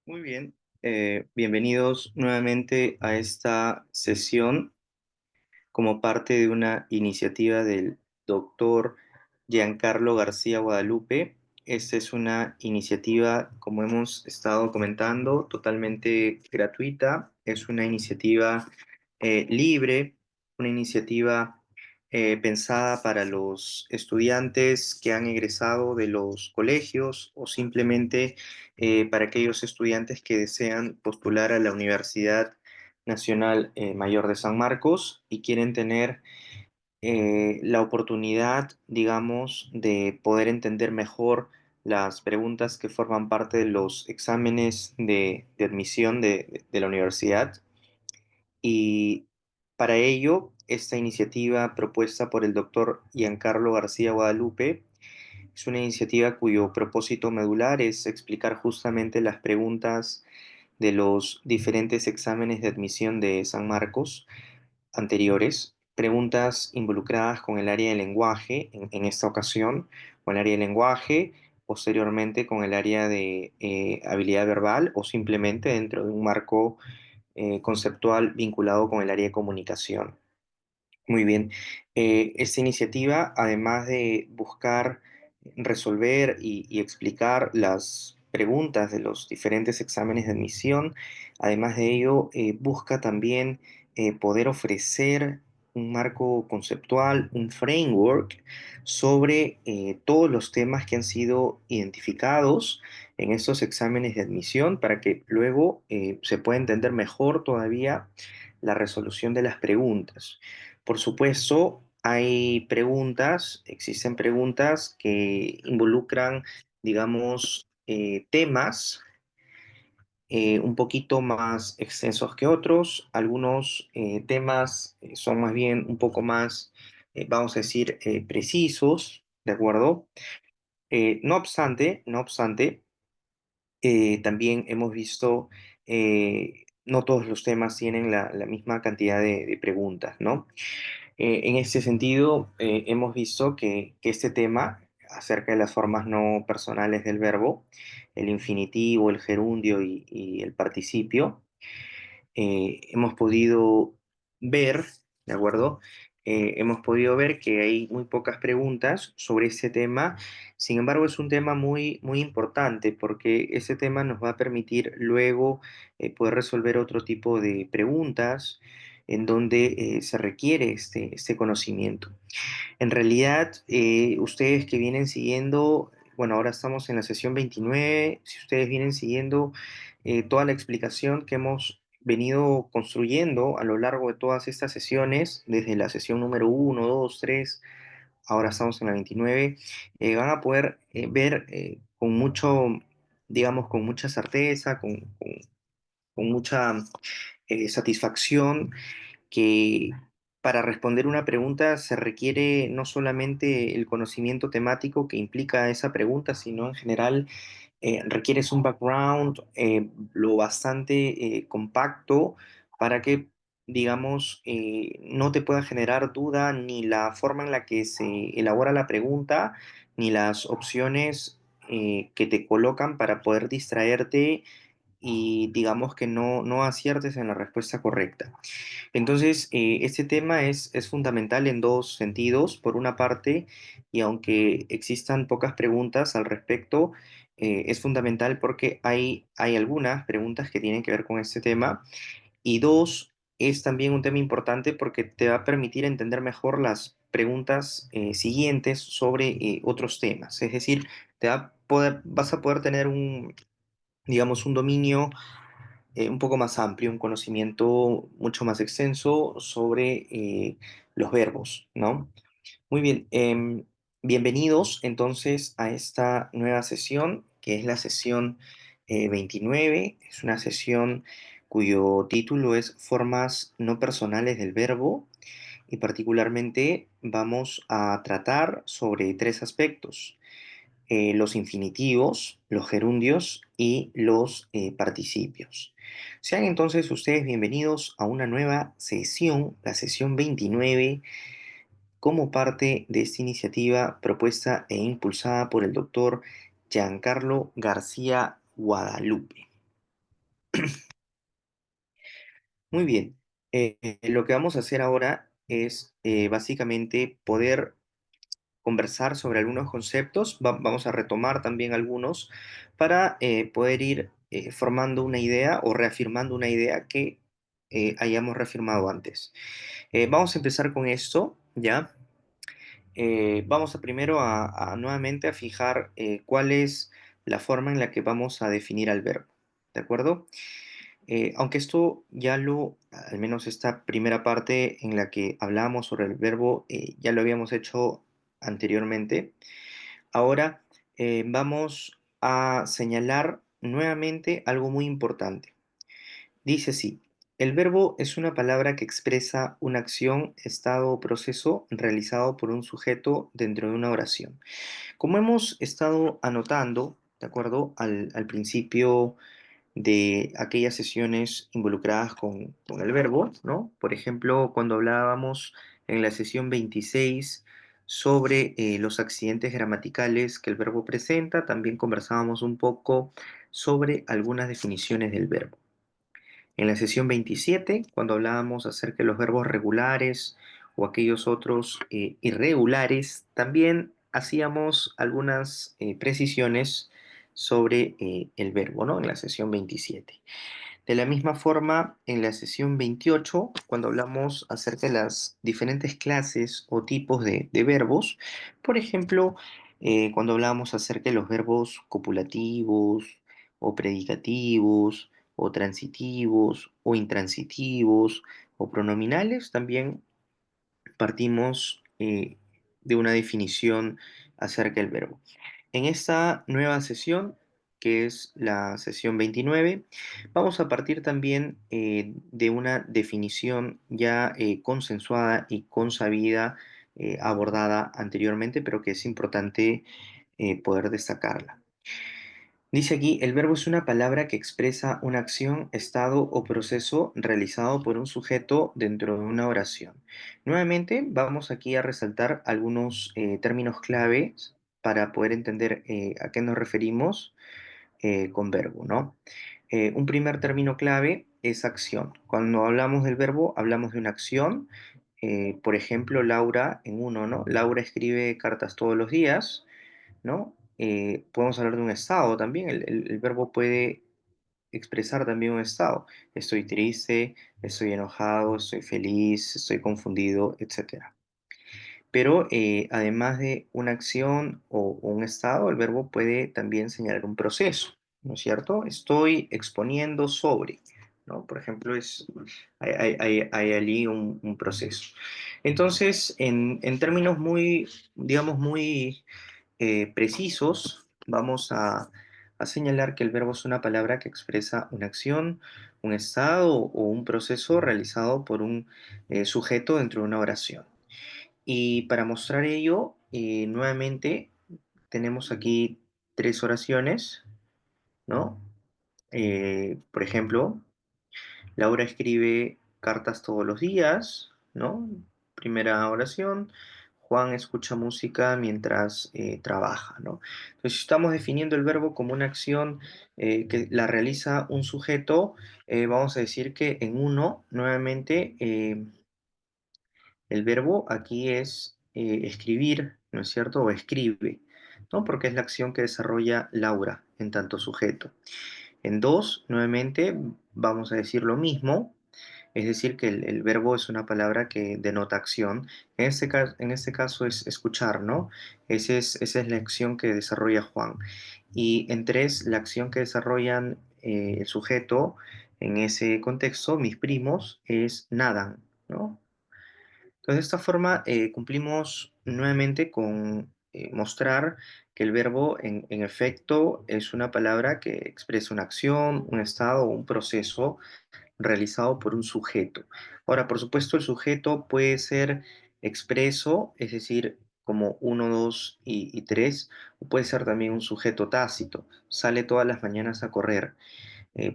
Muy bien, bienvenidos nuevamente a esta sesión como parte de una iniciativa del doctor Giancarlo García Guadalupe. Esta es una iniciativa, como hemos estado comentando, totalmente gratuita. Es una iniciativa libre, una iniciativa pensada para los estudiantes que han egresado de los colegios o simplemente para aquellos estudiantes que desean postular a la Universidad Nacional Mayor de San Marcos y quieren tener la oportunidad, digamos, de poder entender mejor las preguntas que forman parte de los exámenes de admisión de la universidad. Y para ello, esta iniciativa propuesta por el doctor Giancarlo García Guadalupe es una iniciativa cuyo propósito medular es explicar justamente las preguntas de los diferentes exámenes de admisión de San Marcos anteriores, preguntas involucradas con el área de lenguaje, en esta ocasión, con el área de lenguaje, posteriormente con el área de habilidad verbal o simplemente dentro de un marco conceptual vinculado con el área de comunicación. Muy bien. Esta iniciativa, además de buscar resolver y explicar las preguntas de los diferentes exámenes de admisión, además de ello, busca también poder ofrecer un marco conceptual, un framework sobre todos los temas que han sido identificados en estos exámenes de admisión para que luego se pueda entender mejor todavía la resolución de las preguntas. Por supuesto, existen preguntas que involucran, digamos, temas un poquito más extensos que otros. Algunos temas son más bien un poco más, vamos a decir, precisos, ¿de acuerdo? No obstante, también hemos visto, no todos los temas tienen la misma cantidad de preguntas, ¿no? En este sentido, hemos visto que este tema acerca de las formas no personales del verbo, el infinitivo, el gerundio y el participio, hemos podido ver, ¿de acuerdo? Hemos podido ver que hay muy pocas preguntas sobre este tema. Sin embargo, es un tema muy, muy importante porque ese tema nos va a permitir luego poder resolver otro tipo de preguntas en donde se requiere este conocimiento. En realidad, ustedes que vienen siguiendo, bueno, ahora estamos en la sesión 29. Si ustedes vienen siguiendo toda la explicación que hemos venido construyendo a lo largo de todas estas sesiones, desde la sesión número 1, 2, 3, ahora estamos en la 29, van a poder ver con mucho, digamos, con mucha certeza, con mucha satisfacción que para responder una pregunta se requiere no solamente el conocimiento temático que implica esa pregunta, sino en general requieres un background lo bastante compacto para que, digamos, no te pueda generar duda ni la forma en la que se elabora la pregunta, ni las opciones que te colocan para poder distraerte y digamos que no aciertes en la respuesta correcta. Entonces, este tema es fundamental en dos sentidos. Por una parte, y aunque existan pocas preguntas al respecto, es fundamental porque hay algunas preguntas que tienen que ver con este tema. Y dos, es también un tema importante porque te va a permitir entender mejor las preguntas siguientes sobre otros temas. Es decir, vas a poder tener digamos, un dominio un poco más amplio, un conocimiento mucho más extenso sobre los verbos, ¿no? Muy bien, bienvenidos entonces a esta nueva sesión, que es la sesión 29. Es una sesión cuyo título es Formas no personales del verbo y particularmente vamos a tratar sobre tres aspectos: los infinitivos, los gerundios y los participios. Sean entonces ustedes bienvenidos a una nueva sesión, la sesión 29, como parte de esta iniciativa propuesta e impulsada por el doctor Giancarlo García Guadalupe. Muy bien. Lo que vamos a hacer ahora es básicamente poder conversar sobre algunos conceptos. Vamos a retomar también algunos para poder ir formando una idea o reafirmando una idea que hayamos reafirmado antes. Vamos a empezar con esto, ¿ya? Vamos a primero nuevamente a fijar cuál es la forma en la que vamos a definir al verbo, ¿de acuerdo? Aunque esto ya al menos esta primera parte en la que hablamos sobre el verbo, ya lo habíamos hecho anteriormente. Ahora vamos a señalar nuevamente algo muy importante. Dice así, el verbo es una palabra que expresa una acción, estado o proceso realizado por un sujeto dentro de una oración. Como hemos estado anotando, ¿de acuerdo? Al principio de aquellas sesiones involucradas con el verbo, ¿no? Por ejemplo, cuando hablábamos en la sesión 26 sobre los accidentes gramaticales que el verbo presenta, también conversábamos un poco sobre algunas definiciones del verbo. En la sesión 27, cuando hablábamos acerca de los verbos regulares o aquellos otros irregulares, también hacíamos algunas precisiones sobre el verbo, ¿no? En la sesión 27. De la misma forma, en la sesión 28, cuando hablamos acerca de las diferentes clases o tipos de verbos, por ejemplo, cuando hablábamos acerca de los verbos copulativos o predicativos o transitivos o intransitivos o pronominales, también partimos de una definición acerca del verbo. En esta nueva sesión, que es la sesión 29, vamos a partir también de una definición ya consensuada y consabida, abordada anteriormente, pero que es importante poder destacarla. Dice aquí, el verbo es una palabra que expresa una acción, estado o proceso realizado por un sujeto dentro de una oración. Nuevamente, vamos aquí a resaltar algunos términos claves para poder entender a qué nos referimos con verbo, ¿no? Un primer término clave es acción. Cuando hablamos del verbo, hablamos de una acción. Por ejemplo, Laura en uno, ¿no? Laura escribe cartas todos los días, ¿no? Podemos hablar de un estado también. El verbo puede expresar también un estado. Estoy triste, estoy enojado, estoy feliz, estoy confundido, etcétera. Pero además de una acción o un estado, el verbo puede también señalar un proceso, ¿no es cierto? Estoy exponiendo sobre, ¿no? Por ejemplo, hay allí un proceso. Entonces, en términos muy, digamos, muy precisos, vamos a señalar que el verbo es una palabra que expresa una acción, un estado o un proceso realizado por un sujeto dentro de una oración. Y para mostrar ello, nuevamente tenemos aquí tres oraciones, ¿no? Por ejemplo, Laura escribe cartas todos los días, ¿no? Primera oración. Juan escucha música mientras trabaja, ¿no? Entonces, si estamos definiendo el verbo como una acción que la realiza un sujeto, vamos a decir que en uno, nuevamente, el verbo aquí es escribir, ¿no es cierto? O escribe, ¿no? Porque es la acción que desarrolla Laura en tanto sujeto. En dos, nuevamente, vamos a decir lo mismo, es decir, que el verbo es una palabra que denota acción. En este caso es escuchar, ¿no? Esa es la acción que desarrolla Juan. Y en tres, la acción que desarrollan el sujeto en ese contexto, mis primos, es nadan, ¿no? Entonces, de esta forma cumplimos nuevamente con mostrar que el verbo en efecto es una palabra que expresa una acción, un estado o un proceso realizado por un sujeto. Ahora, por supuesto, el sujeto puede ser expreso, es decir, como uno, 2 y 3, o puede ser también un sujeto tácito. Sale todas las mañanas a correr.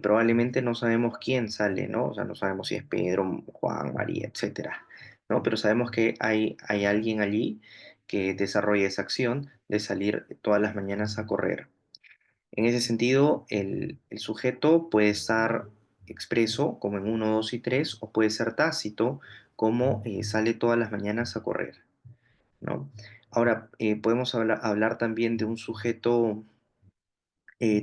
Probablemente no sabemos quién sale, ¿no? O sea, no sabemos si es Pedro, Juan, María, etcétera, ¿no? Pero sabemos que hay alguien allí que desarrolla esa acción de salir todas las mañanas a correr. En ese sentido, el sujeto puede estar expreso, como en uno, 2 y 3, o puede ser tácito, como sale todas las mañanas a correr, ¿no? Ahora, podemos hablar también de un sujeto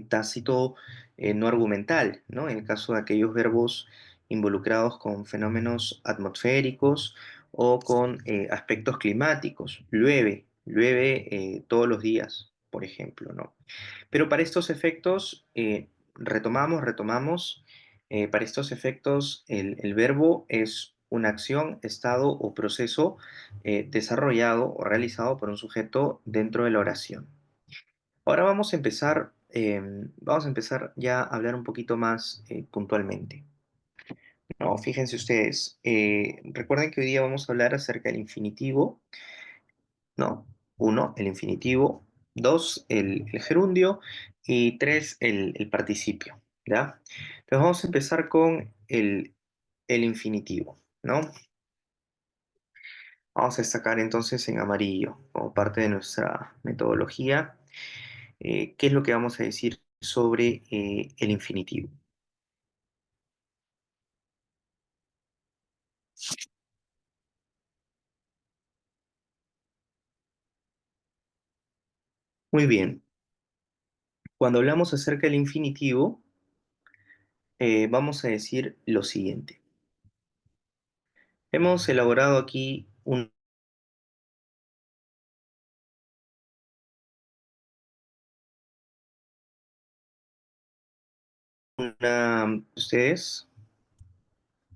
tácito no argumental, ¿no? En el caso de aquellos verbos involucrados con fenómenos atmosféricos o con aspectos climáticos. Llueve, llueve todos los días, por ejemplo, ¿no? Pero para estos efectos, retomamos, para estos efectos el verbo es una acción, estado o proceso desarrollado o realizado por un sujeto dentro de la oración. Ahora vamos a empezar ya a hablar un poquito más puntualmente, ¿no? Fíjense ustedes, recuerden que hoy día vamos a hablar acerca del infinitivo, ¿no? Uno, el infinitivo. Dos, el gerundio. Y tres, el participio, ¿ya? Entonces vamos a empezar con el infinitivo, ¿no? Vamos a destacar entonces en amarillo, como parte de nuestra metodología, qué es lo que vamos a decir sobre el infinitivo. Muy bien, cuando hablamos acerca del infinitivo, vamos a decir lo siguiente. Hemos elaborado aquí ustedes,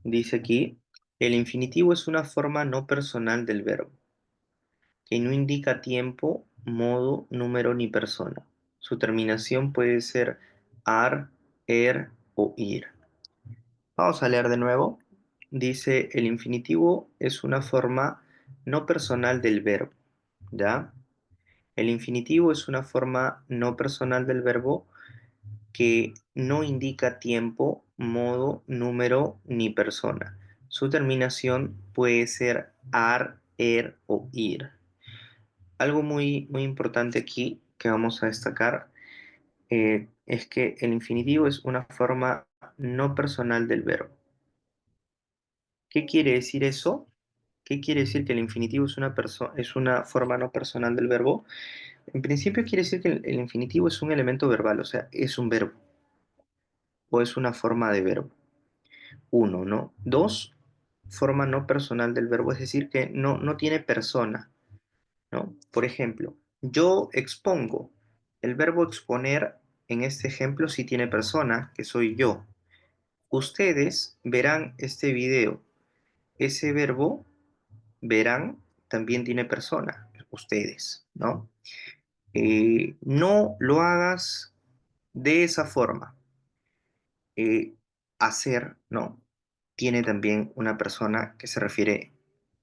dice aquí, el infinitivo es una forma no personal del verbo, que no indica tiempo, modo, número ni persona. Su terminación puede ser ar, er o ir. Vamos a leer de nuevo. Dice, el infinitivo es una forma no personal del verbo, ¿ya? El infinitivo es una forma no personal del verbo que no indica tiempo, modo, número ni persona. Su terminación puede ser ar, er o ir. Algo muy importante aquí que vamos a destacar es que el infinitivo es una forma no personal del verbo. ¿Qué quiere decir eso? ¿Qué quiere decir que el infinitivo es una forma no personal del verbo? En principio quiere decir que el infinitivo es un elemento verbal, o sea, es un verbo o es una forma de verbo. Uno, ¿no? Dos, forma no personal del verbo, es decir, que no tiene persona, ¿no? Por ejemplo, yo expongo. El verbo exponer en este ejemplo sí tiene persona, que soy yo. Ustedes verán este video. Ese verbo, verán, también tiene persona, ustedes, ¿no? No lo hagas de esa forma. Hacer, ¿no? Tiene también una persona que se refiere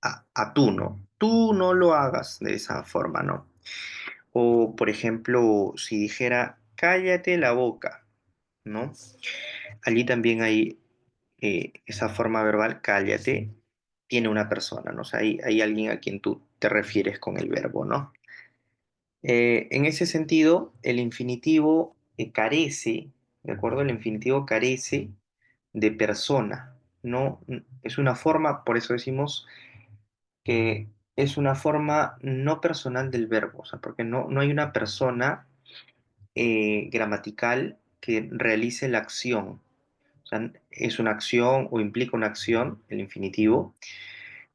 a tú, ¿no? Tú no lo hagas de esa forma, ¿no? O, por ejemplo, si dijera, cállate la boca, ¿no? Allí también hay esa forma verbal, cállate, tiene una persona, ¿no? O sea, hay alguien a quien tú te refieres con el verbo, ¿no? En ese sentido, el infinitivo carece, ¿de acuerdo? El infinitivo carece de persona, no es una forma, por eso decimos que es una forma no personal del verbo, o sea, porque no hay una persona gramatical que realice la acción. O sea, es una acción o implica una acción, el infinitivo,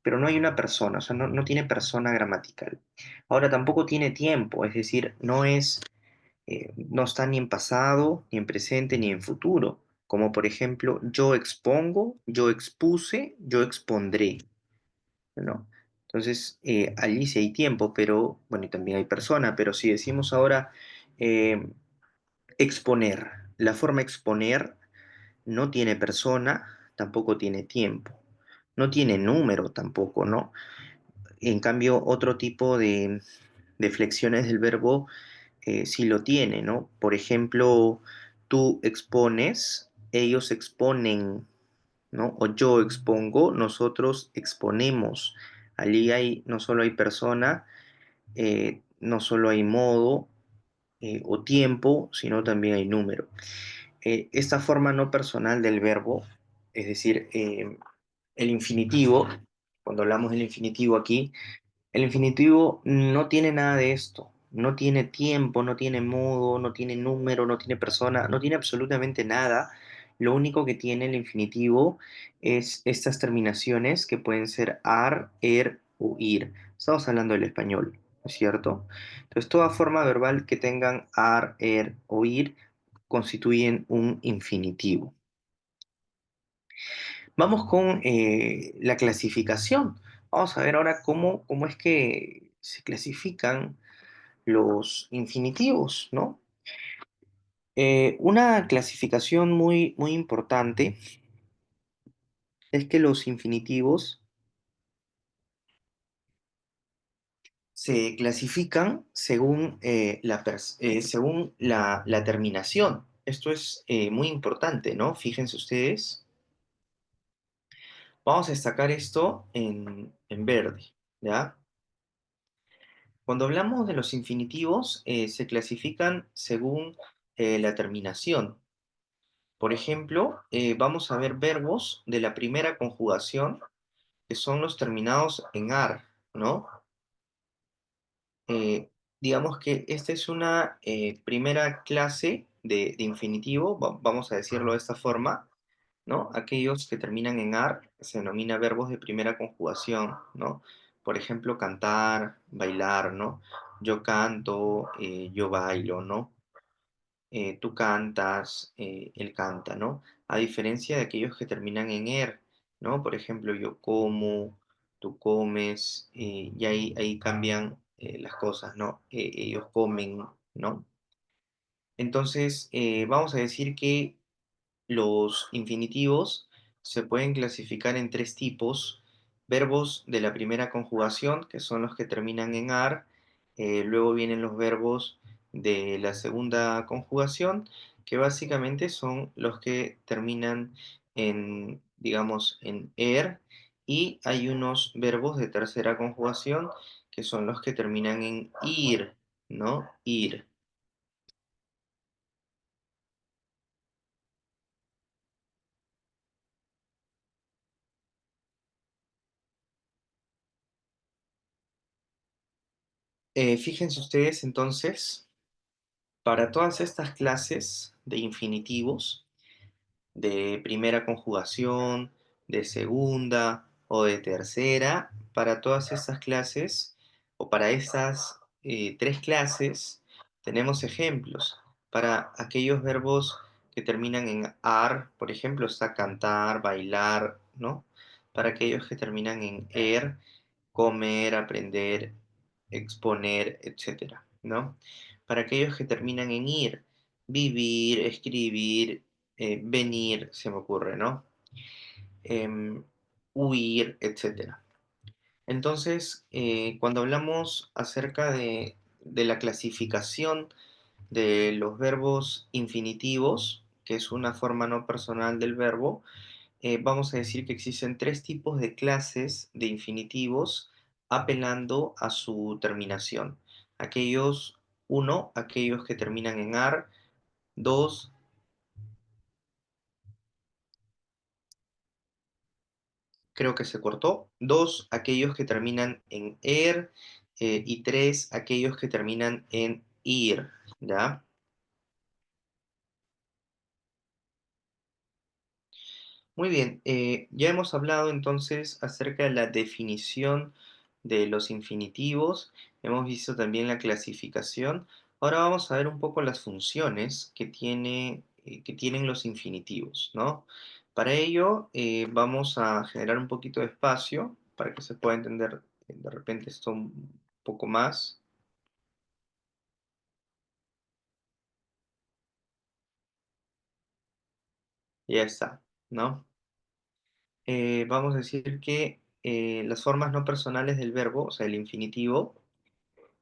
pero no hay una persona, o sea, no tiene persona gramatical. Ahora tampoco tiene tiempo, es decir, no está ni en pasado, ni en presente, ni en futuro. Como por ejemplo, yo expongo, yo expuse, yo expondré, ¿no? Entonces, allí sí hay tiempo, pero, bueno, y también hay persona, pero si decimos ahora eh, exponer, la forma exponer no tiene persona, tampoco tiene tiempo, no tiene número tampoco, ¿no? En cambio, otro tipo de flexiones del verbo sí lo tiene, ¿no? Por ejemplo, tú expones, ellos exponen, ¿no? O yo expongo, nosotros exponemos. Allí no solo hay persona, no solo hay modo, o tiempo, sino también hay número. Esta forma no personal del verbo, es decir, el infinitivo, cuando hablamos del infinitivo aquí, el infinitivo no tiene nada de esto. No tiene tiempo, no tiene modo, no tiene número, no tiene persona, no tiene absolutamente nada. Lo único que tiene el infinitivo es estas terminaciones que pueden ser ar, er o ir. Estamos hablando del español, ¿no es cierto? Entonces, toda forma verbal que tengan ar, er o ir constituyen un infinitivo. Vamos con la clasificación. Vamos a ver ahora cómo es que se clasifican los infinitivos, ¿no? Una clasificación muy importante es que los infinitivos se clasifican según, según la terminación. Esto es muy importante, ¿no? Fíjense ustedes. Vamos a destacar esto en verde, ¿ya? Cuando hablamos de los infinitivos, se clasifican según la terminación. Por ejemplo, vamos a ver verbos de la primera conjugación, que son los terminados en ar, ¿no? Eh, digamos que esta es una primera clase de infinitivo, vamos a decirlo de esta forma, ¿no? Aquellos que terminan en ar se denomina verbos de primera conjugación, ¿no? Por ejemplo, cantar, bailar, ¿no? Yo canto, yo bailo, ¿no? Tú cantas, él canta, ¿no? A diferencia de aquellos que terminan en er, ¿no? Por ejemplo, yo como, tú comes, y ahí cambian las cosas, ¿no? Ellos comen, ¿no? Entonces, vamos a decir que los infinitivos se pueden clasificar en tres tipos: verbos de la primera conjugación, que son los que terminan en ar, luego vienen los verbos de la segunda conjugación, que básicamente son los que terminan en, digamos, en er, y hay unos verbos de tercera conjugación, que son los que terminan en ir, ¿no? Ir. Fíjense ustedes entonces. Para todas estas clases de infinitivos, de primera conjugación, de segunda o de tercera, para todas estas clases o para estas tres clases tenemos ejemplos. Para aquellos verbos que terminan en ar, por ejemplo, está cantar, bailar, ¿no? Para aquellos que terminan en er, comer, aprender, exponer, etcétera, ¿no? Para aquellos que terminan en ir, vivir, escribir, venir, se me ocurre, ¿no? Em, huir, etcétera. Entonces, cuando hablamos acerca de la clasificación de los verbos infinitivos, que es una forma no personal del verbo, vamos a decir que existen tres tipos de clases de infinitivos apelando a su terminación. Aquellos, uno, aquellos que terminan en ar; dos, creo que se cortó; dos, aquellos que terminan en er; y tres, aquellos que terminan en ir, ¿ya? Muy bien, ya hemos hablado entonces acerca de la definición de los infinitivos, hemos visto también la clasificación. Ahora vamos a ver un poco las funciones que tienen los infinitivos, ¿no? Para ello, vamos a generar un poquito de espacio para que se pueda entender de repente esto un poco más. Ya está, ¿no? Vamos a decir que las formas no personales del verbo, o sea, el infinitivo,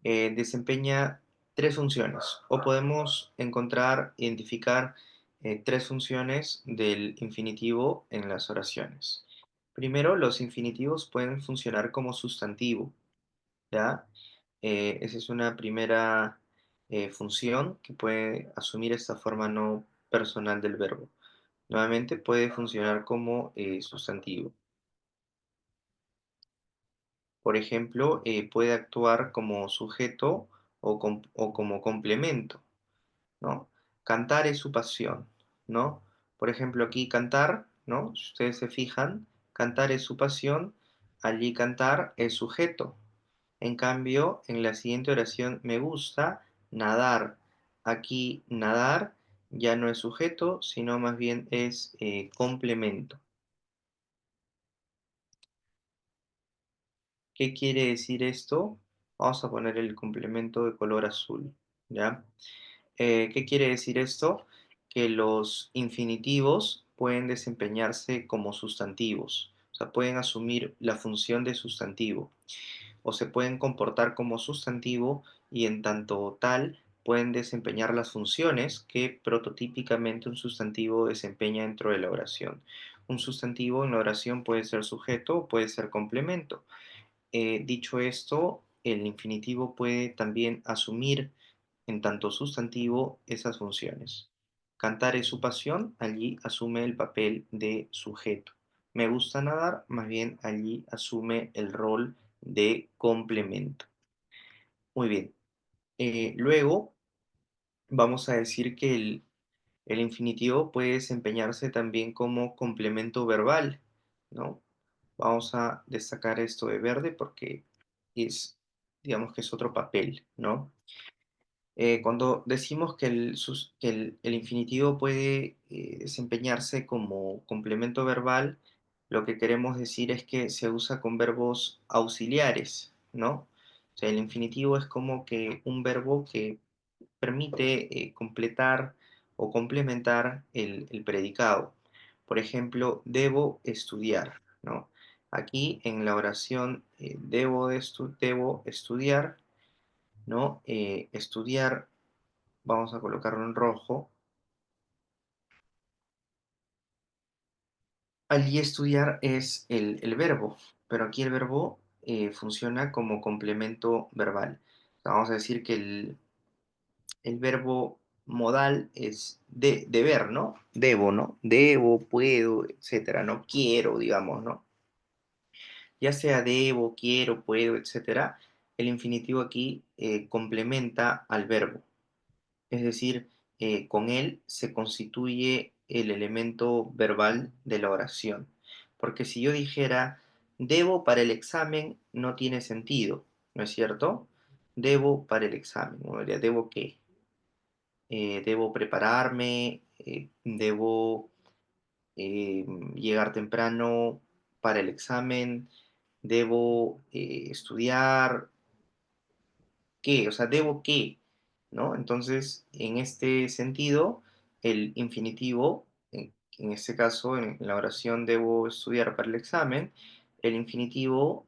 desempeña tres funciones, o podemos encontrar, identificar tres funciones del infinitivo en las oraciones. Primero, los infinitivos pueden funcionar como sustantivo, ¿ya? Esa es una primera función que puede asumir esta forma no personal del verbo. Nuevamente puede funcionar como sustantivo. Por ejemplo, puede actuar como sujeto o como complemento, ¿no? Cantar es su pasión, ¿no? Por ejemplo, aquí cantar, ¿no? Si ustedes se fijan, cantar es su pasión, allí cantar es sujeto. En cambio, en la siguiente oración, me gusta nadar. Aquí nadar ya no es sujeto, sino más bien es complemento. ¿Qué quiere decir esto? Vamos a poner el complemento de color azul, ¿ya? ¿Qué quiere decir esto? Que los infinitivos pueden desempeñarse como sustantivos, o sea, pueden asumir la función de sustantivo, o se pueden comportar como sustantivo y en tanto tal pueden desempeñar las funciones que prototípicamente un sustantivo desempeña dentro de la oración. Un sustantivo en la oración puede ser sujeto o puede ser complemento. Dicho esto, el infinitivo puede también asumir en tanto sustantivo esas funciones. Cantar es su pasión, allí asume el papel de sujeto. Me gusta nadar, más bien allí asume el rol de complemento. Muy bien. Luego vamos a decir que el infinitivo puede desempeñarse también como complemento verbal, ¿no? Vamos a destacar esto de verde porque es, digamos que es otro papel, ¿no? Cuando decimos que el infinitivo puede desempeñarse como complemento verbal, lo que queremos decir es que se usa con verbos auxiliares, ¿no? O sea, el infinitivo es como que un verbo que permite completar o complementar el predicado. Por ejemplo, debo estudiar, ¿no? Aquí en la oración debo estudiar, ¿no? Estudiar, vamos a colocarlo en rojo. Allí estudiar es el verbo, pero aquí el verbo funciona como complemento verbal. Vamos a decir que el verbo modal es deber, ¿no? Debo, ¿no? Debo, puedo, etcétera, ¿no? Quiero, digamos, ¿no? Ya sea debo, quiero, puedo, etcétera, el infinitivo aquí complementa al verbo. Es decir, con él se constituye el elemento verbal de la oración. Porque si yo dijera, debo para el examen, no tiene sentido, ¿no es cierto? Debo para el examen, ¿no? Diría, ¿debo qué? Debo prepararme, debo llegar temprano para el examen, debo estudiar, ¿qué? O sea, ¿debo qué? ¿No? Entonces, en este sentido, el infinitivo, en este caso, en la oración debo estudiar para el examen, el infinitivo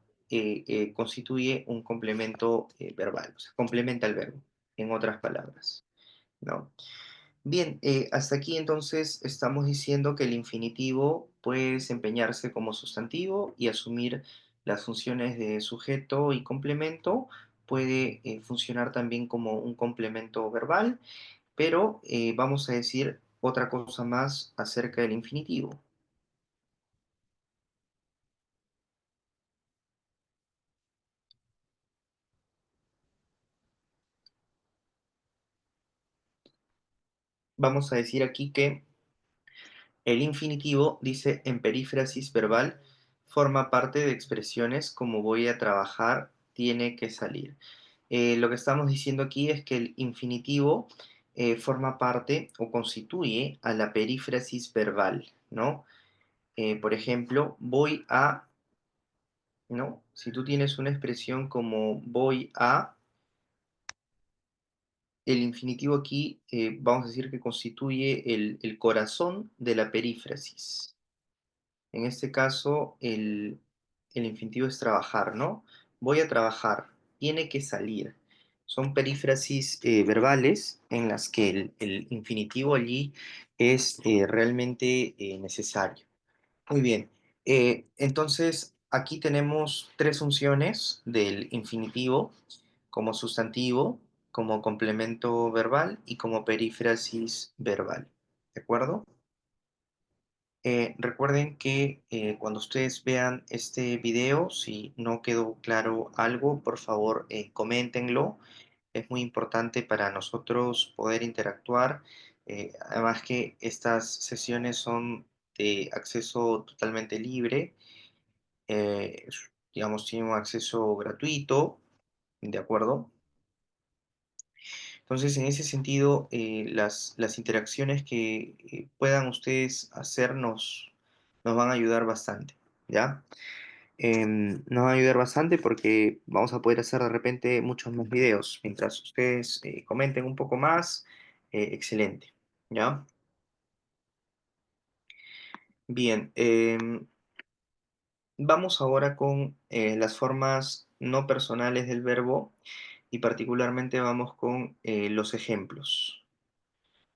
constituye un complemento verbal, o sea, complementa el verbo, en otras palabras, ¿no? Bien, hasta aquí entonces estamos diciendo que el infinitivo puede desempeñarse como sustantivo y asumir las funciones de sujeto y complemento. Puede funcionar también como un complemento verbal, pero vamos a decir otra cosa más acerca del infinitivo. Vamos a decir aquí que el infinitivo, dice en perífrasis verbal, forma parte de expresiones como voy a trabajar, tiene que salir. Lo que estamos diciendo aquí es que el infinitivo forma parte o constituye a la perífrasis verbal, ¿no? Por ejemplo, voy a, ¿no? Si tú tienes una expresión como voy a, el infinitivo aquí vamos a decir que constituye el corazón de la perífrasis. En este caso, el infinitivo es trabajar, ¿no? Voy a trabajar, tiene que salir. Son perífrasis verbales en las que el infinitivo allí es realmente necesario. Muy bien. Entonces, aquí tenemos tres funciones del infinitivo como sustantivo, como complemento verbal y como perífrasis verbal. ¿De acuerdo? Recuerden que cuando ustedes vean este video, si no quedó claro algo, por favor coméntenlo. Es muy importante para nosotros poder interactuar. Además que estas sesiones son de acceso totalmente libre. Digamos, tienen un acceso gratuito, ¿de acuerdo? Entonces, en ese sentido, las interacciones que puedan ustedes hacernos nos van a ayudar bastante, ¿ya? Nos van a ayudar bastante porque vamos a poder hacer de repente muchos más videos. Mientras ustedes comenten un poco más, excelente, ¿ya? Bien, vamos ahora con las formas no personales del verbo y particularmente vamos con los ejemplos.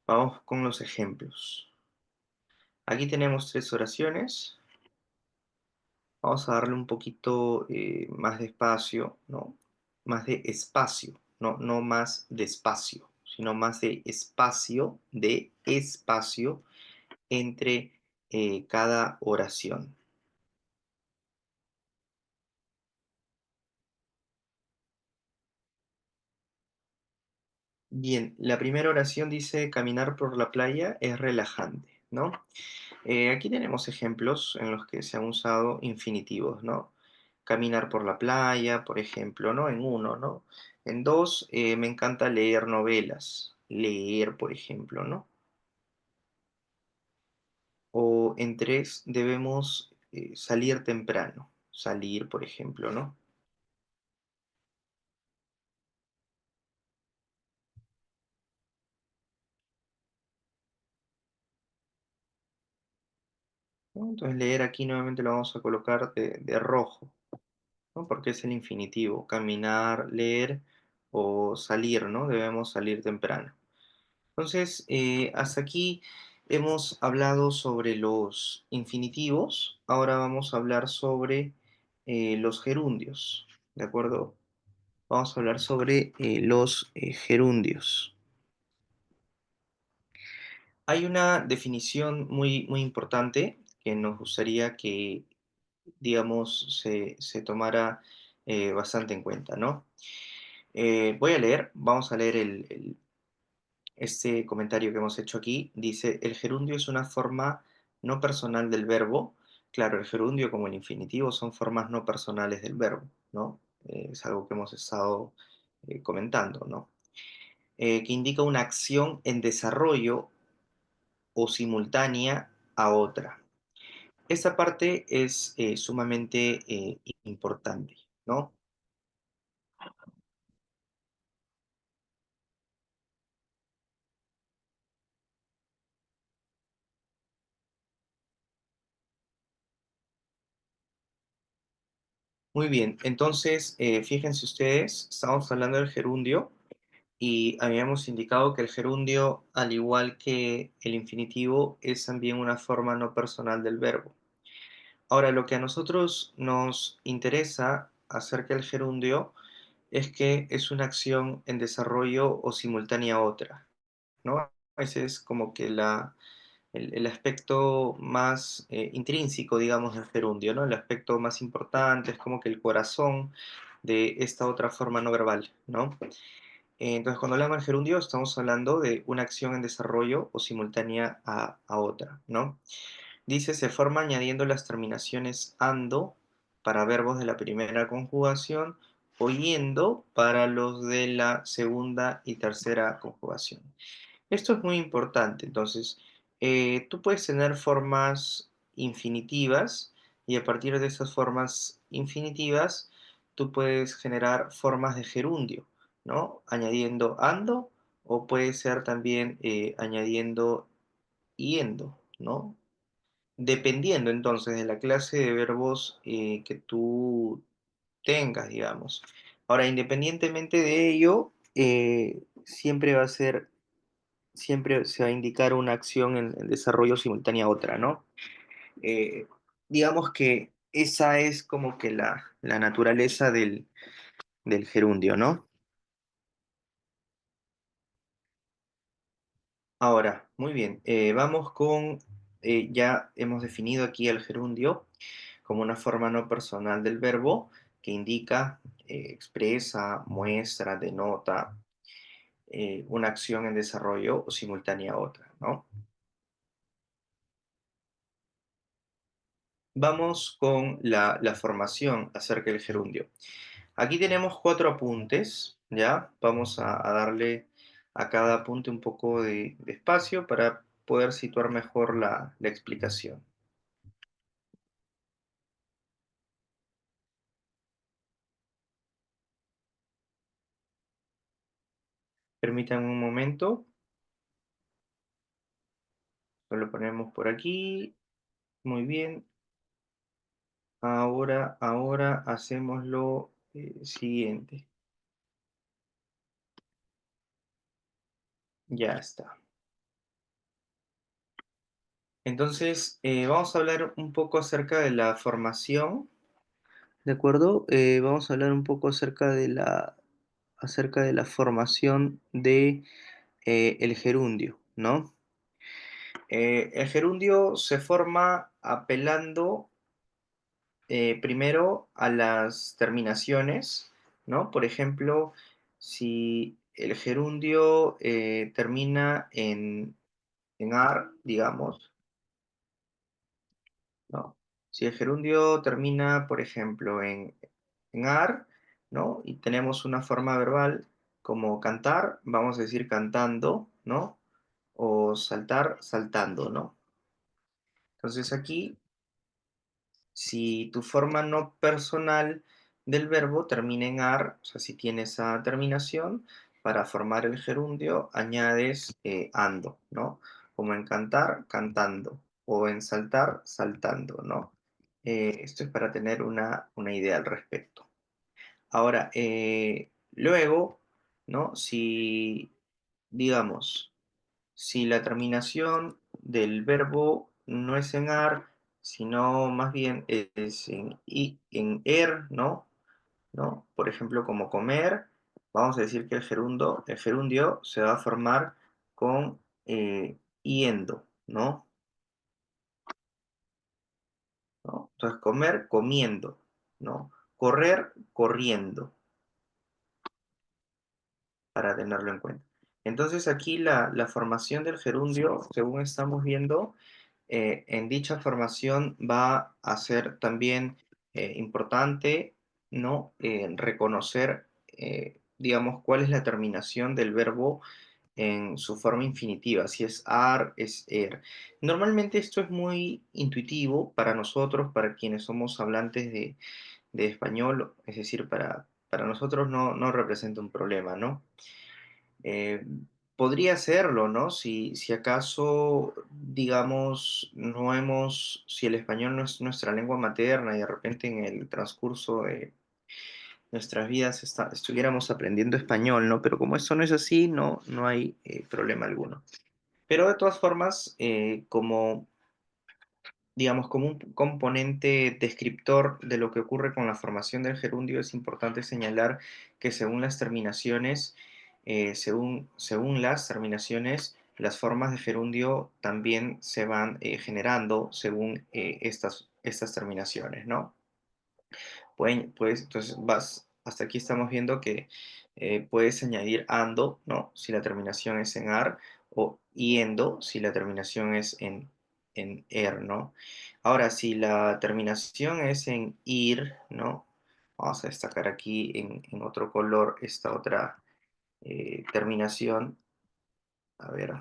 Vamos con los ejemplos. Aquí tenemos tres oraciones. Vamos a darle un poquito más de espacio, ¿no? Más de espacio, no más de espacio, sino más de espacio entre cada oración. Bien, la primera oración dice caminar por la playa es relajante, ¿no? Aquí tenemos ejemplos en los que se han usado infinitivos, ¿no? Caminar por la playa, por ejemplo, ¿no? En uno, ¿no? En dos, me encanta leer novelas, leer, por ejemplo, ¿no? O en tres, debemos salir temprano, salir, por ejemplo, ¿no? ¿No? Entonces leer aquí nuevamente lo vamos a colocar de rojo, ¿no? Porque es el infinitivo, caminar, leer o salir, ¿no? Debemos salir temprano. Entonces, hasta aquí hemos hablado sobre los infinitivos, ahora vamos a hablar sobre los gerundios, ¿de acuerdo? Vamos a hablar sobre los gerundios. Hay una definición muy, muy importante que nos gustaría que, digamos, se tomara bastante en cuenta, ¿no? Voy a leer, vamos a leer este comentario que hemos hecho aquí. Dice, el gerundio es una forma no personal del verbo. Claro, el gerundio como el infinitivo son formas no personales del verbo, ¿no? Es algo que hemos estado comentando, ¿no? Que indica una acción en desarrollo o simultánea a otra. Esta parte es sumamente importante, ¿no? Muy bien, entonces, fíjense ustedes, estamos hablando del gerundio y habíamos indicado que el gerundio, al igual que el infinitivo, es también una forma no personal del verbo. Ahora, lo que a nosotros nos interesa acerca del gerundio es que es una acción en desarrollo o simultánea a otra, ¿no? Ese es como que el aspecto más intrínseco, digamos, del gerundio, ¿no? El aspecto más importante, es como que el corazón de esta otra forma no verbal, ¿no? Entonces, cuando hablamos del gerundio, estamos hablando de una acción en desarrollo o simultánea a otra, ¿no? Dice, se forma añadiendo las terminaciones ando para verbos de la primera conjugación o yendo para los de la segunda y tercera conjugación. Esto es muy importante. Entonces, tú puedes tener formas infinitivas y a partir de esas formas infinitivas, tú puedes generar formas de gerundio, ¿no? Añadiendo ando o puede ser también añadiendo yendo, ¿no? Dependiendo entonces de la clase de verbos que tú tengas, digamos. Ahora, independientemente de ello, siempre se va a indicar una acción en desarrollo simultánea a otra, ¿no? Eh, digamos que esa es como que la naturaleza del gerundio, ¿no? Ahora, muy bien, vamos con, ya hemos definido aquí el gerundio como una forma no personal del verbo que indica, expresa, muestra, denota una acción en desarrollo o simultánea a otra, ¿no? Vamos con la formación acerca del gerundio. Aquí tenemos cuatro apuntes, ¿ya? Vamos a darle a cada apunte un poco de espacio para poder situar mejor la explicación. Permítanme un momento, lo ponemos por aquí. Muy bien. Ahora hacemos lo siguiente. Ya está. Entonces, vamos a hablar un poco acerca de la formación, ¿de acuerdo? Vamos a hablar un poco acerca de la formación de el gerundio, ¿no? El gerundio se forma apelando primero a las terminaciones, ¿no? Por ejemplo, si el gerundio termina en ar, digamos, ¿no? Si el gerundio termina, por ejemplo, en ar, ¿no? Y tenemos una forma verbal como cantar, vamos a decir cantando, ¿no? O saltar, saltando, ¿no? Entonces aquí, si tu forma no personal del verbo termina en ar, o sea, si tiene esa terminación, para formar el gerundio añades ando, ¿no? Como en cantar, cantando, o en saltar, saltando, ¿no? Esto es para tener una idea al respecto. Ahora, luego, ¿no? Si, digamos, si la terminación del verbo no es en ar, sino más bien es en er, ¿no? ¿No? Por ejemplo, como comer, vamos a decir que el gerundio se va a formar con yendo, ¿no? ¿No? Entonces, comer, comiendo, ¿no? Correr, corriendo, para tenerlo en cuenta. Entonces, aquí la formación del gerundio, según estamos viendo, en dicha formación va a ser también importante, ¿no? Reconocer, digamos, cuál es la terminación del verbo en su forma infinitiva, si es ar, es er. Normalmente esto es muy intuitivo para nosotros, para quienes somos hablantes de español, es decir, para nosotros no representa un problema, ¿no? Eh, Podría serlo, ¿no? Si acaso, digamos, si el español no es nuestra lengua materna y de repente en el transcurso de nuestras vidas estuviéramos aprendiendo español, ¿no? Pero como eso no es así, no hay problema alguno. Pero de todas formas, como, digamos, como un componente descriptor de lo que ocurre con la formación del gerundio, es importante señalar que según las terminaciones, según las terminaciones, las formas de gerundio también se van generando según estas terminaciones, ¿no? Pues, entonces hasta aquí estamos viendo que puedes añadir ando, ¿no? Si la terminación es en ar, o yendo, si la terminación es en er, ¿no? Ahora, si la terminación es en ir, ¿no? Vamos a destacar aquí en otro color esta otra terminación. A ver,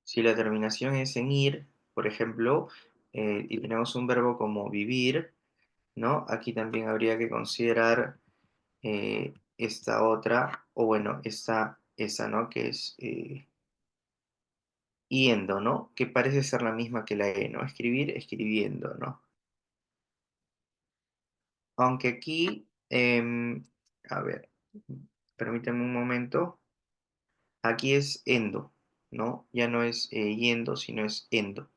si la terminación es en ir, por ejemplo, y tenemos un verbo como vivir, ¿no? Aquí también habría que considerar esta otra, o bueno, esa, ¿no? Que es yendo, ¿no? Que parece ser la misma que la E, ¿no? Escribir, escribiendo, ¿no? Aunque aquí, a ver, permítame un momento, aquí es endo, ¿no? Ya no es yendo, sino es endo.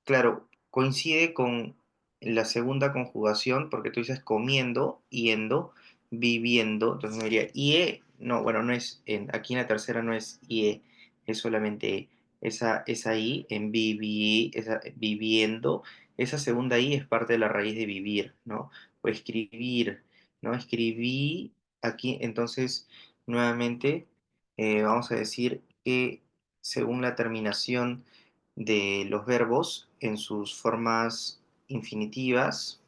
Claro, coincide con la segunda conjugación, porque tú dices comiendo, yendo, viviendo, entonces me diría IE, no, bueno, no es, aquí en la tercera no es IE, es solamente E. Esa I en viviendo, esa segunda I es parte de la raíz de vivir, ¿no? O escribir, ¿no? Escribí aquí, entonces, nuevamente, vamos a decir que según la terminación de los verbos en sus formas infinitivas,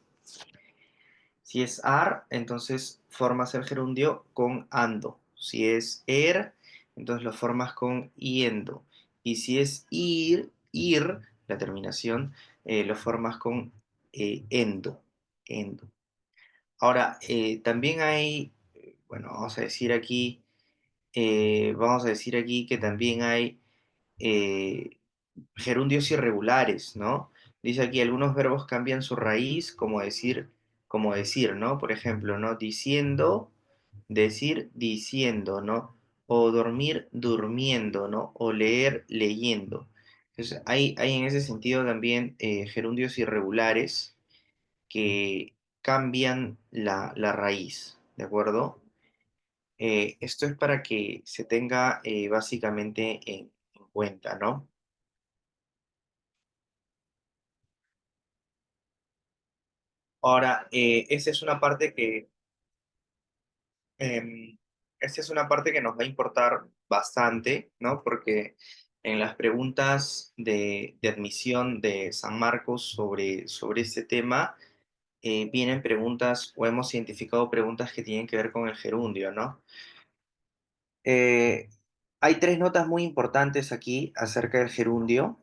si es ar, entonces formas el gerundio con ando. Si es er, entonces lo formas con yendo. Y si es ir, la terminación, lo formas con endo. Endo. Ahora, también hay, bueno, vamos a decir aquí que también hay eh, gerundios irregulares, ¿no? Dice aquí, algunos verbos cambian su raíz, como decir, ¿no? Por ejemplo, ¿no? Diciendo, decir, diciendo, ¿no? O dormir, durmiendo, ¿no? O leer, leyendo. Entonces, hay en ese sentido también gerundios irregulares que cambian la raíz, ¿de acuerdo? Esto es para que se tenga básicamente en cuenta, ¿no? Ahora, em, esa es una parte que nos va a importar bastante, ¿no? Porque en las preguntas de admisión de San Marcos sobre este tema, vienen preguntas o hemos identificado preguntas que tienen que ver con el gerundio, ¿no? Eh, Hay tres notas muy importantes aquí acerca del gerundio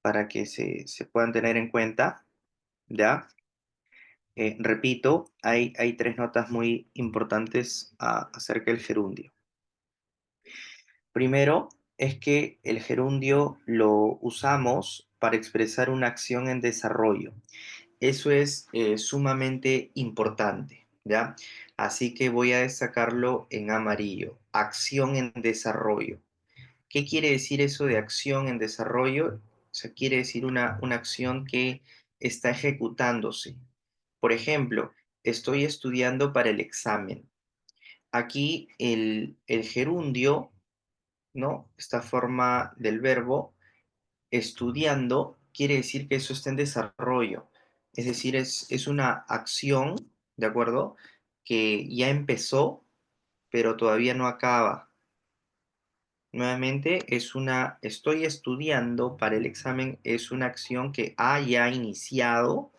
para que se puedan tener en cuenta, ¿ya? Repito, hay tres notas muy importantes acerca del gerundio. Primero, es que el gerundio lo usamos para expresar una acción en desarrollo. Eso es sumamente importante, ¿ya? Así que voy a destacarlo en amarillo. Acción en desarrollo. ¿Qué quiere decir eso de acción en desarrollo? O sea, quiere decir una acción que está ejecutándose. Por ejemplo, estoy estudiando para el examen. Aquí el gerundio, ¿no? Esta forma del verbo, estudiando, quiere decir que eso está en desarrollo. Es decir, es una acción, ¿de acuerdo? Que ya empezó, pero todavía no acaba. Nuevamente, estoy estudiando para el examen, es una acción que ha ya iniciado,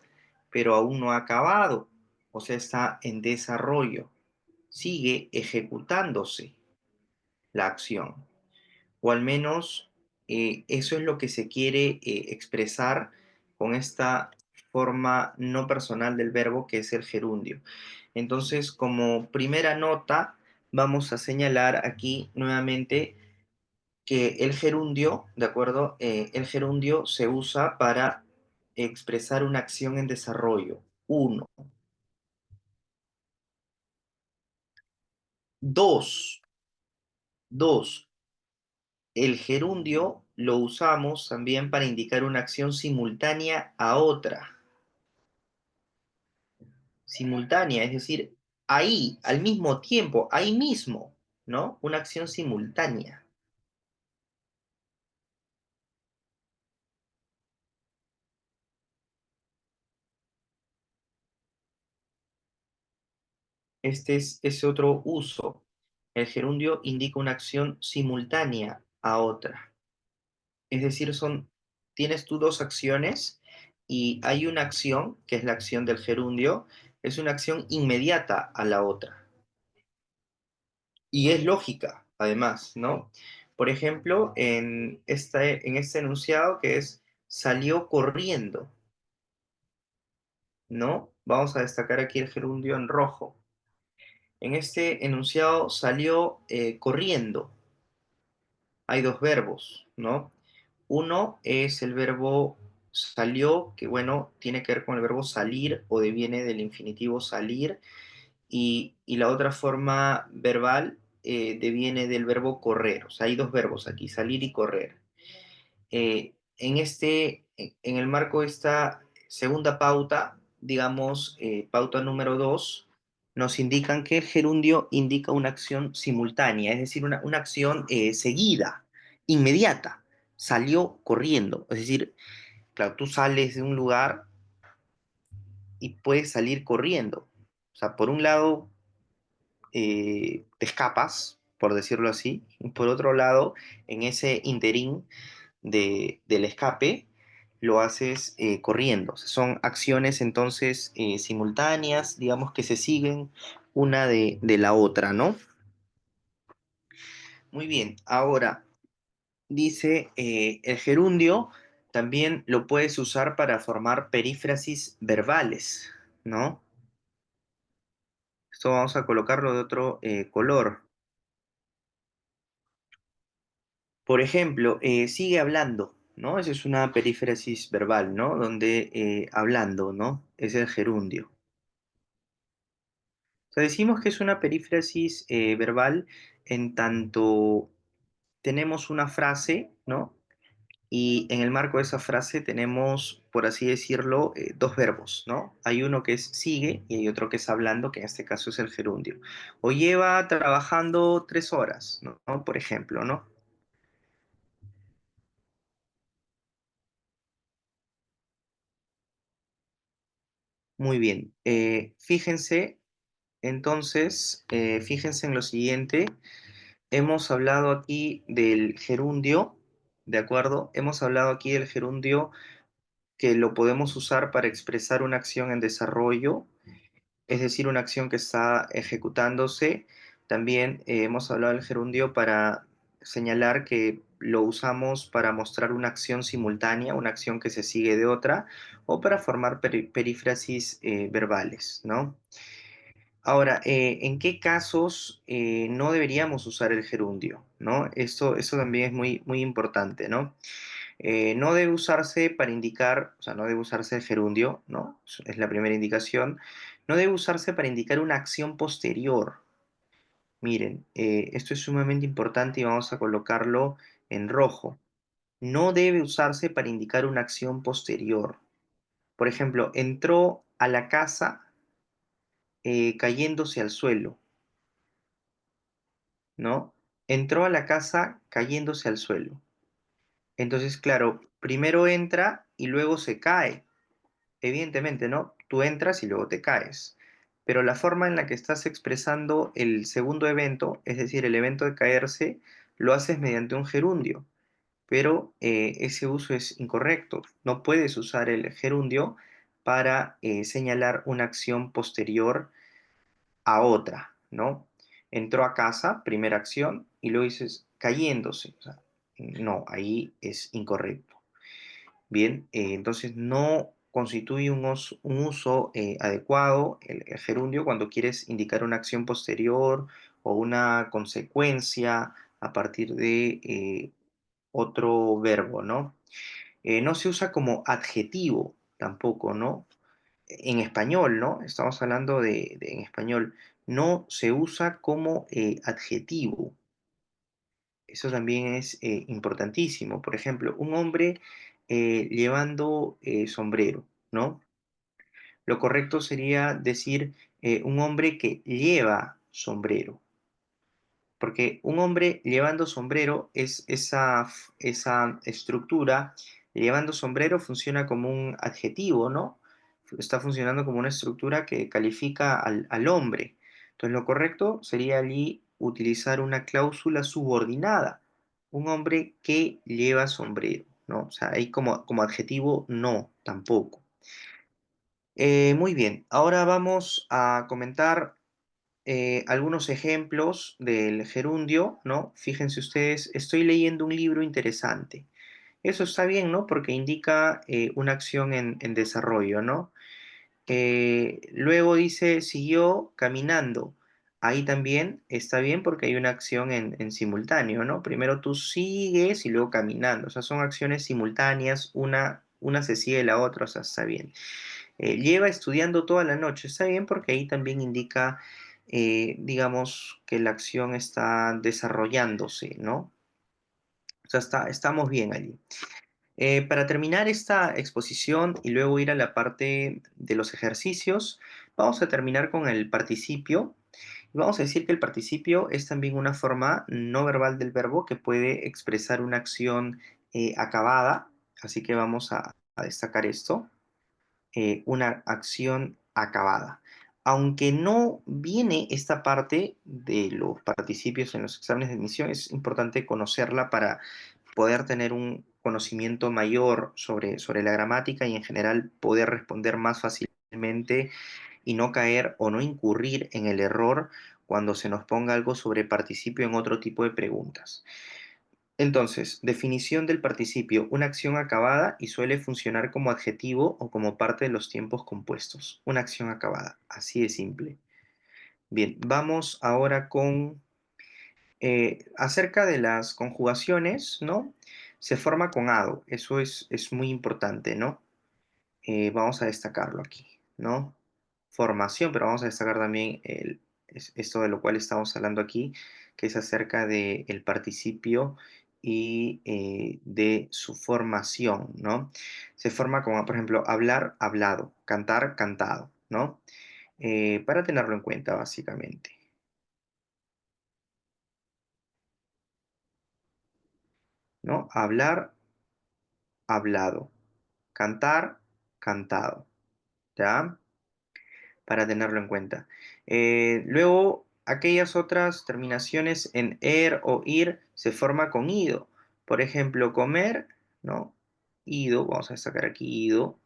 pero aún no ha acabado. O sea, está en desarrollo. Sigue ejecutándose la acción. O al menos eso es lo que se quiere expresar con esta forma no personal del verbo que es el gerundio. Entonces, como primera nota, vamos a señalar aquí nuevamente que el gerundio, ¿de acuerdo? El gerundio se usa para expresar una acción en desarrollo. Uno. Dos. Dos. El gerundio lo usamos también para indicar una acción simultánea a otra. Simultánea, es decir, ahí, al mismo tiempo, ahí mismo, ¿no? Una acción simultánea. Este es ese otro uso. El gerundio indica una acción simultánea a otra. Es decir, tienes tú dos acciones y hay una acción, que es la acción del gerundio, es una acción inmediata a la otra. Y es lógica, además, ¿no? Por ejemplo, en este enunciado que es salió corriendo, ¿no? Vamos a destacar aquí el gerundio en rojo. En este enunciado salió corriendo. Hay dos verbos, ¿no? Uno es el verbo salió, que bueno, tiene que ver con el verbo salir o deviene del infinitivo salir, y la otra forma verbal deviene del verbo correr. O sea, hay dos verbos aquí, salir y correr. En el marco de esta segunda pauta, digamos, pauta número dos, nos indican que el gerundio indica una acción simultánea, es decir, una acción seguida, inmediata. Salió corriendo. Es decir, claro, tú sales de un lugar y puedes salir corriendo. O sea, por un lado, te escapas, por decirlo así, y por otro lado, en ese interín del escape, lo haces corriendo. O sea, son acciones entonces simultáneas, digamos que se siguen una de la otra, ¿no? Muy bien, ahora dice el gerundio también lo puedes usar para formar perífrasis verbales, ¿no? Esto vamos a colocarlo de otro color. Por ejemplo, sigue hablando, ¿no? Esa es una perífrasis verbal, ¿no? Donde hablando, ¿no? Es el gerundio. O sea, decimos que es una perífrasis verbal en tanto tenemos una frase, ¿no? Y en el marco de esa frase tenemos, por así decirlo, dos verbos, ¿no? Hay uno que es sigue y hay otro que es hablando, que en este caso es el gerundio. O lleva trabajando 3 horas, ¿no? Por ejemplo, ¿no? Muy bien. Fíjense, entonces, fíjense en lo siguiente. Hemos hablado aquí del gerundio, ¿de acuerdo? Hemos hablado aquí del gerundio que lo podemos usar para expresar una acción en desarrollo, es decir, una acción que está ejecutándose. También hemos hablado del gerundio para señalar que lo usamos para mostrar una acción simultánea, una acción que se sigue de otra, o para formar perífrasis verbales, ¿no? Ahora, ¿en qué casos no deberíamos usar el gerundio? ¿No? Esto también es muy, muy importante, ¿no? No debe usarse para indicar, o sea, no debe usarse el gerundio, ¿no? Es la primera indicación. No debe usarse para indicar una acción posterior. Miren, esto es sumamente importante y vamos a colocarlo en rojo. No debe usarse para indicar una acción posterior. Por ejemplo, entró a la casa cayéndose al suelo, ¿no? Entró a la casa cayéndose al suelo. Entonces, claro, primero entra y luego se cae. Evidentemente, ¿no? Tú entras y luego te caes. Pero la forma en la que estás expresando el segundo evento, es decir, el evento de caerse, lo haces mediante un gerundio. Pero ese uso es incorrecto. No puedes usar el gerundio para señalar una acción posterior a otra, ¿no? Entró a casa, primera acción, y luego dices cayéndose. O sea, no, ahí es incorrecto. Bien, entonces no constituye un uso adecuado el gerundio cuando quieres indicar una acción posterior o una consecuencia a partir de otro verbo, ¿no? No se usa como adjetivo tampoco, ¿no? En español, ¿no? Estamos hablando en español. No se usa como adjetivo. Eso también es importantísimo. Por ejemplo, un hombre llevando sombrero, ¿no? Lo correcto sería decir un hombre que lleva sombrero, porque un hombre llevando sombrero es esa estructura, llevando sombrero funciona como un adjetivo, ¿no? Está funcionando como una estructura que califica al hombre. Entonces lo correcto sería allí utilizar una cláusula subordinada, un hombre que lleva sombrero, ¿no? O sea, ahí como adjetivo no, tampoco. Muy bien, ahora vamos a comentar algunos ejemplos del gerundio, ¿no? Fíjense ustedes, estoy leyendo un libro interesante. Eso está bien, ¿no? Porque indica una acción en desarrollo, ¿no? Luego dice, siguió caminando. Ahí también está bien porque hay una acción en simultáneo, ¿no? Primero tú sigues y luego caminando. O sea, son acciones simultáneas, una se sigue la otra, o sea, está bien. Lleva estudiando toda la noche. Está bien porque ahí también indica, digamos, que la acción está desarrollándose, ¿no? O sea, estamos bien allí. Para terminar esta exposición y luego ir a la parte de los ejercicios, Vamos a terminar con el participio. Y vamos a decir que el participio es también una forma no verbal del verbo que puede expresar una acción acabada. Así que vamos a destacar esto, una acción acabada. Aunque no viene esta parte de los participios en los exámenes de admisión, es importante conocerla para poder tener un conocimiento mayor sobre la gramática y en general poder responder más fácilmente y no caer o no incurrir en el error cuando se nos ponga algo sobre participio en otro tipo de preguntas. Entonces, definición del participio, una acción acabada y suele funcionar como adjetivo o como parte de los tiempos compuestos. Una acción acabada, así de simple. Bien, vamos ahora con acerca de las conjugaciones, ¿no? Se forma con ado, eso es muy importante, ¿no? Vamos a destacarlo aquí, ¿no? Formación, pero vamos a destacar también esto de lo cual estamos hablando aquí, que es acerca del participio y de su formación, ¿no? Se forma como, por ejemplo, hablar, hablado, cantar, cantado, ¿no? Para tenerlo en cuenta, básicamente, ¿no? Hablar, hablado, cantar, cantado, ¿ya? Para tenerlo en cuenta. Luego, aquellas otras terminaciones en er o ir se forma con ido. Por ejemplo, comer, ¿no? Ido, vamos a sacar aquí ido,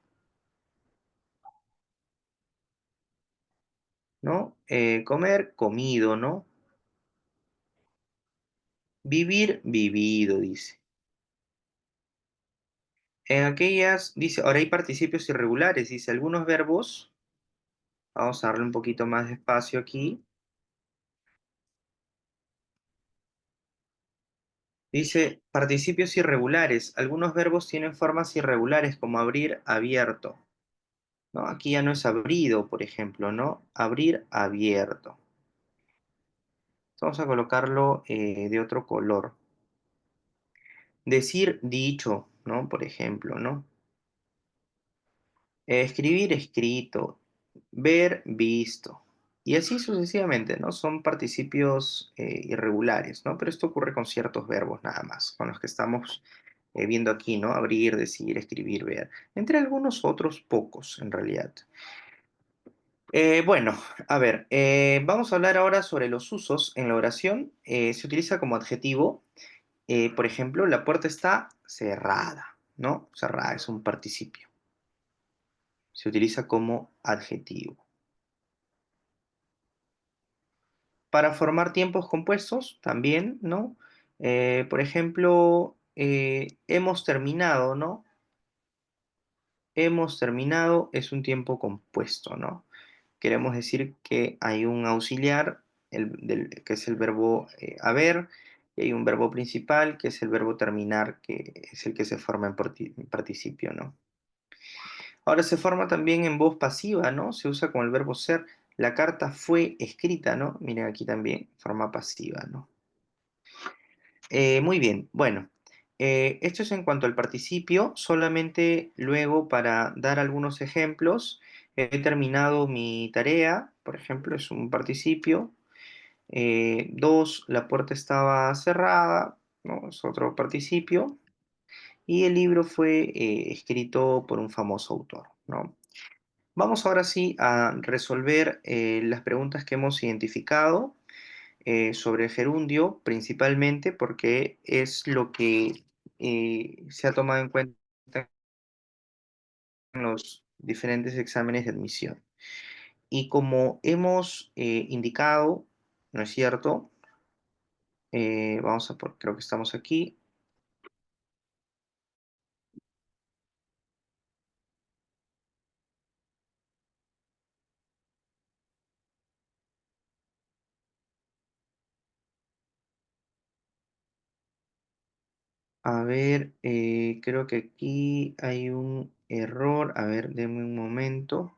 ¿no? Comer, comido, ¿no? Vivir, vivido, dice. En aquellas, dice, ahora hay participios irregulares, dice, algunos verbos, vamos a darle un poquito más de espacio aquí. Dice, participios irregulares. Algunos verbos tienen formas irregulares como abrir, abierto, ¿no? Aquí ya no es abrido, por ejemplo, ¿no? Abrir, abierto. Vamos a colocarlo de otro color. Decir, dicho, ¿no? Por ejemplo, ¿no? Escribir, escrito. Ver, visto. Y así sucesivamente, ¿no? Son participios irregulares, ¿no? Pero esto ocurre con ciertos verbos nada más, con los que estamos viendo aquí, ¿no? Abrir, decir, escribir, ver. Entre algunos otros pocos, en realidad. Bueno, a ver, vamos a hablar ahora sobre los usos en la oración. Se utiliza como adjetivo, por ejemplo, la puerta está cerrada, ¿no? Cerrada es un participio. Se utiliza como adjetivo. Para formar tiempos compuestos, también, ¿no? Por ejemplo, hemos terminado, ¿no? Hemos terminado es un tiempo compuesto, ¿no? Queremos decir que hay un auxiliar, que es el verbo haber, y hay un verbo principal, que es el verbo terminar, que es el que se forma en participio, ¿no? Ahora se forma también en voz pasiva, ¿no? Se usa con el verbo ser. La carta fue escrita, ¿no? Miren aquí también, forma pasiva, ¿no? Muy bien, bueno, esto es en cuanto al participio, solamente luego para dar algunos ejemplos, he terminado mi tarea, por ejemplo, es un participio. Dos, la puerta estaba cerrada, ¿no? Es otro participio. Y el libro fue escrito por un famoso autor, ¿no? Vamos ahora sí a resolver las preguntas que hemos identificado sobre el gerundio, principalmente porque es lo que se ha tomado en cuenta en los diferentes exámenes de admisión. Y como hemos indicado, ¿no es cierto? Vamos a por, creo que estamos aquí. A ver, creo que aquí hay un error. A ver, denme un momento.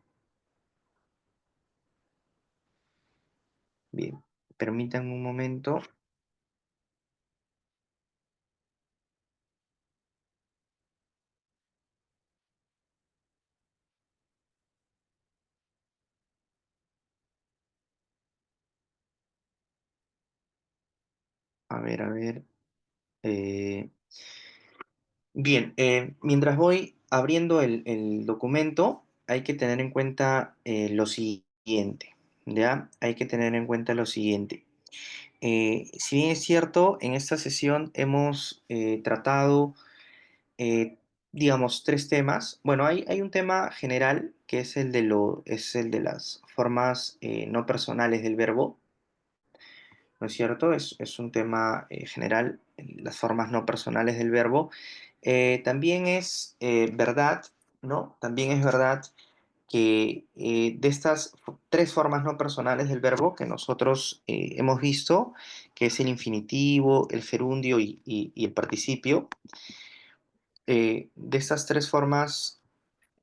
Bien, permítanme un momento. A ver, a ver. eh, Bien, mientras voy abriendo el documento, hay que tener en cuenta lo siguiente, ¿ya? Hay que tener en cuenta lo siguiente. Si bien es cierto, en esta sesión hemos tratado, eh, digamos, tres temas. Bueno, hay un tema general que es es el de las formas no personales del verbo, ¿no es cierto? Es un tema general, las formas no personales del verbo. También es verdad, ¿no? También es verdad que de estas tres formas no personales del verbo que nosotros hemos visto, que es el infinitivo, el gerundio y el participio, de estas tres formas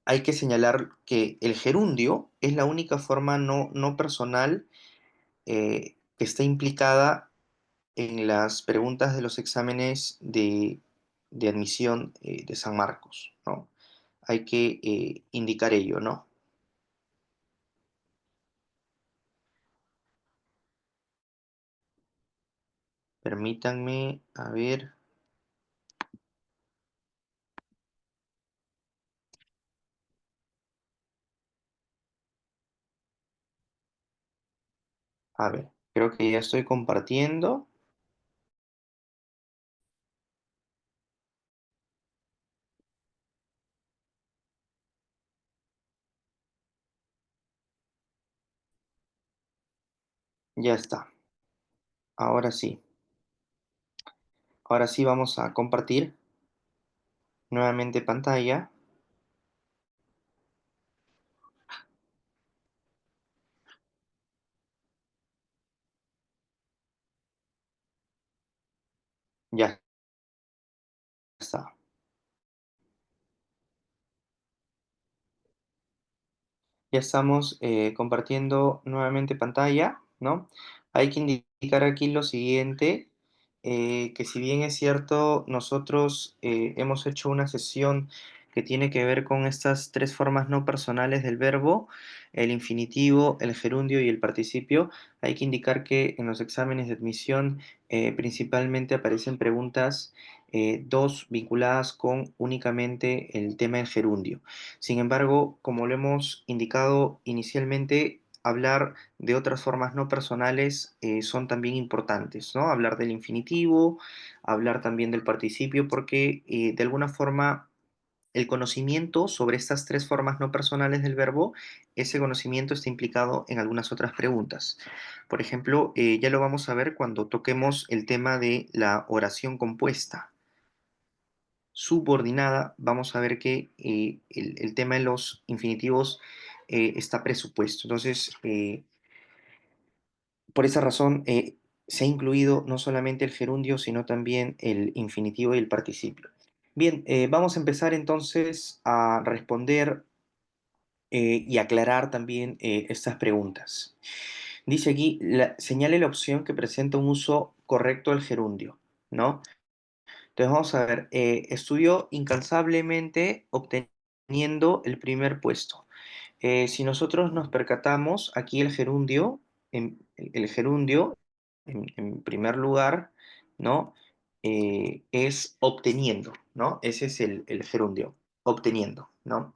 hay que señalar que el gerundio es la única forma no personal que está implicada en las preguntas de los exámenes de admisión de San Marcos, ¿no? Hay que indicar ello, ¿no? Permítanme, creo que ya estoy compartiendo. Ya está. Ahora sí. Ahora sí vamos a compartir nuevamente pantalla. Ya está. Ya estamos compartiendo nuevamente pantalla, ¿no? Hay que indicar aquí lo siguiente, que si bien es cierto, nosotros hemos hecho una sesión que tiene que ver con estas tres formas no personales del verbo, el infinitivo, el gerundio y el participio, hay que indicar que en los exámenes de admisión principalmente aparecen preguntas dos vinculadas con únicamente el tema del gerundio. Sin embargo, como lo hemos indicado inicialmente, hablar de otras formas no personales son también importantes, ¿no? Hablar del infinitivo, hablar también del participio, porque de alguna forma el conocimiento sobre estas tres formas no personales del verbo, ese conocimiento está implicado en algunas otras preguntas. Por ejemplo, ya lo vamos a ver cuando toquemos el tema de la oración compuesta subordinada, vamos a ver que el tema de los infinitivos está presupuesto. Entonces, por esa razón, se ha incluido no solamente el gerundio, sino también el infinitivo y el participio. Bien, vamos a empezar entonces a responder y aclarar también estas preguntas. Dice aquí, señale la opción que presenta un uso correcto del gerundio, ¿no? Entonces vamos a ver, estudió incansablemente obteniendo el primer puesto. Si nosotros nos percatamos, aquí el gerundio, el gerundio, en primer lugar, ¿no? Es obteniendo, ¿no? Ese es el gerundio, obteniendo, ¿no?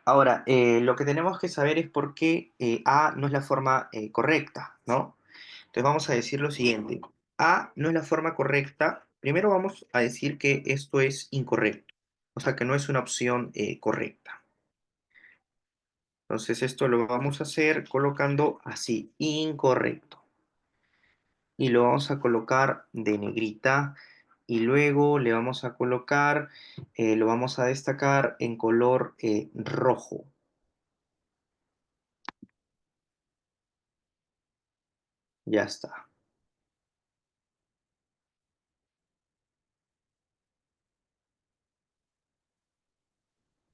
Ahora, lo que tenemos que saber es por qué A no es la forma correcta, ¿no? Entonces vamos a decir lo siguiente. A no es la forma correcta. Primero vamos a decir que esto es incorrecto, o sea que no es una opción correcta. Entonces esto lo vamos a hacer colocando así, incorrecto. Y lo vamos a colocar de negrita y luego le vamos a colocar, lo vamos a destacar en color rojo. Ya está.